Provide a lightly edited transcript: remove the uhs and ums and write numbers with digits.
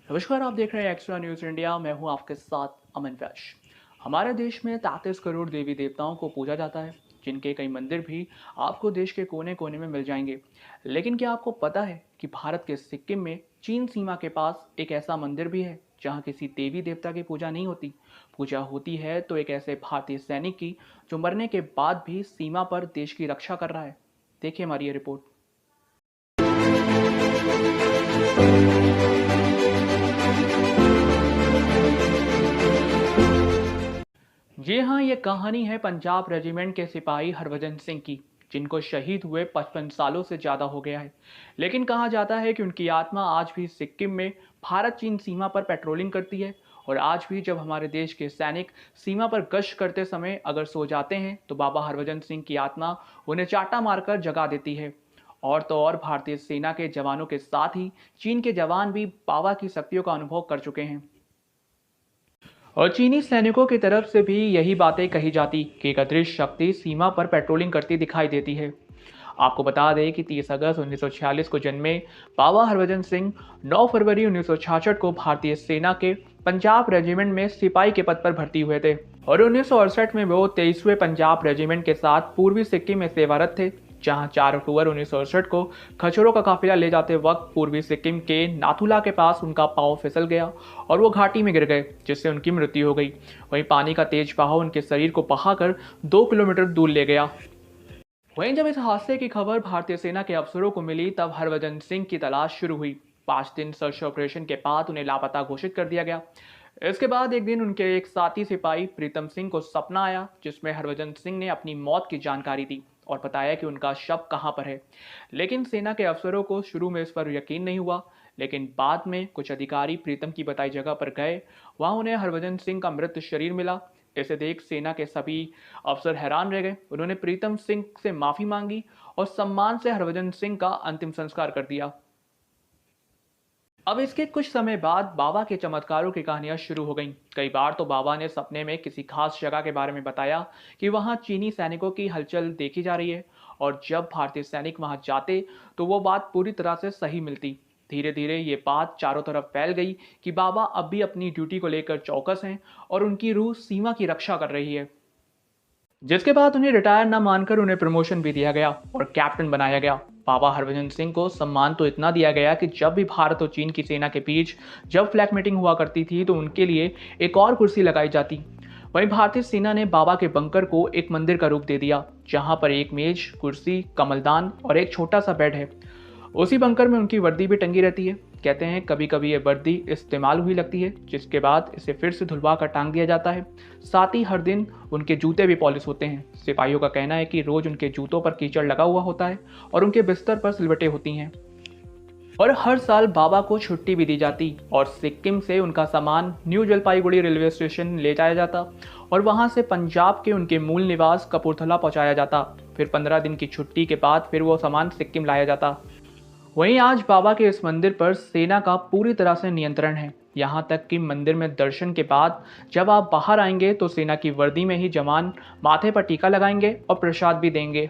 नमस्कार, आप देख रहे हैं एक्स्ट्रा न्यूज़ इंडिया। मैं हूं आपके साथ अमन वैश। हमारे देश में 33 करोड़ देवी देवताओं को पूजा जाता है, जिनके कई मंदिर भी आपको देश के कोने कोने में मिल जाएंगे। लेकिन क्या आपको पता है कि भारत के सिक्किम में चीन सीमा के पास एक ऐसा मंदिर भी है जहां किसी देवी देवता की पूजा नहीं होती। पूजा होती है तो एक ऐसे भारतीय सैनिक की जो मरने के बाद भी सीमा पर देश की रक्षा कर रहा है। देखिए हमारी ये रिपोर्ट। जी हाँ, ये कहानी है पंजाब रेजिमेंट के सिपाही हरभजन सिंह की, जिनको शहीद हुए 55 सालों से ज़्यादा हो गया है। लेकिन कहा जाता है कि उनकी आत्मा आज भी सिक्किम में भारत चीन सीमा पर पेट्रोलिंग करती है। और आज भी जब हमारे देश के सैनिक सीमा पर गश्त करते समय अगर सो जाते हैं तो बाबा हरभजन सिंह की आत्मा उन्हें चाटा मारकर जगा देती है। और तो और भारतीय सेना के जवानों के साथ ही चीन के जवान भी बाबा की शक्तियों का अनुभव कर चुके हैं। और चीनी सैनिकों की तरफ से भी यही बातें कही जाती कि एक अदृश्य शक्ति सीमा पर पेट्रोलिंग करती दिखाई देती है। आपको बता दें कि 30 अगस्त 1946 को जन्मे बाबा हरभजन सिंह 9 फरवरी 1966 को भारतीय सेना के पंजाब रेजिमेंट में सिपाही के पद पर भर्ती हुए थे। और 1968 में वो 23वें पंजाब रेजिमेंट के साथ पूर्वी सिक्किम में सेवारत थे, जहां 4 अक्टूबर 1968 को खच्चरों का काफिला ले जाते वक्त पूर्वी सिक्किम के नाथुला के पास उनका पांव फिसल गया और वो घाटी में गिर गए, जिससे उनकी मृत्यु हो गई। वहीं पानी का तेज बहाव उनके शरीर को बहाकर 2 किलोमीटर दूर ले गया। वहीं जब इस हादसे की खबर भारतीय सेना के अफसरों को मिली तब हरभजन सिंह की तलाश शुरू हुई। 5 दिन सर्च ऑपरेशन के बाद उन्हें लापता घोषित कर दिया गया। इसके बाद एक दिन उनके एक साथी सिपाही प्रीतम सिंह को सपना आया, जिसमें हरभजन सिंह ने अपनी मौत की जानकारी दी और बताया कि उनका शव कहां पर है। लेकिन सेना के अफसरों को शुरू में इस पर यकीन नहीं हुआ, लेकिन बाद में कुछ अधिकारी प्रीतम की बताई जगह पर गए। वहां उन्हें हरभजन सिंह का मृत शरीर मिला। इसे देख सेना के सभी अफसर हैरान रह गए। उन्होंने प्रीतम सिंह से माफी मांगी और सम्मान से हरभजन सिंह का अंतिम संस्कार कर दिया। अब इसके कुछ समय बाद बाबा के चमत्कारों की कहानियां शुरू हो गईं। कई बार तो बाबा ने सपने में किसी खास जगह के बारे में बताया कि वहां चीनी सैनिकों की हलचल देखी जा रही है। और जब भारतीय सैनिक वहां जाते तो वो बात पूरी तरह से सही मिलती। धीरे धीरे ये बात चारों तरफ फैल गई कि बाबा अब भी अपनी ड्यूटी को लेकर चौकस हैं और उनकी रूह सीमा की रक्षा कर रही है। जिसके बाद उन्हें रिटायर न मानकर उन्हें प्रमोशन भी दिया गया और कैप्टन बनाया गया। बाबा हरभजन सिंह को सम्मान तो इतना दिया गया कि जब भी भारत और चीन की सेना के बीच जब फ्लैग मीटिंग हुआ करती थी तो उनके लिए एक और कुर्सी लगाई जाती। वहीं भारतीय सेना ने बाबा के बंकर को एक मंदिर का रूप दे दिया, जहां पर एक मेज, कुर्सी, कमलदान और एक छोटा सा बेड है। उसी बंकर में उनकी वर्दी भी टंगी रहती है। कहते हैं कभी कभी ये वर्दी इस्तेमाल हुई लगती है, जिसके बाद इसे फिर से धुलवा कर टांग दिया जाता है। साथ ही हर दिन उनके जूते भी पॉलिश होते हैं। सिपाहियों का कहना है कि रोज उनके जूतों पर कीचड़ लगा हुआ होता है और उनके बिस्तर पर सिलवटें होती हैं। और हर साल बाबा को छुट्टी भी दी जाती और सिक्किम से उनका सामान न्यू जलपाईगुड़ी रेलवे स्टेशन ले जाया जाता और वहां से पंजाब के उनके मूल निवास कपूरथला पहुंचाया जाता। फिर 15 दिन की छुट्टी के बाद फिर वो सामान सिक्किम लाया जाता। वहीं आज बाबा के इस मंदिर पर सेना का पूरी तरह से नियंत्रण है। यहाँ तक कि मंदिर में दर्शन के बाद जब आप बाहर आएंगे तो सेना की वर्दी में ही जवान माथे पर टीका लगाएंगे और प्रसाद भी देंगे।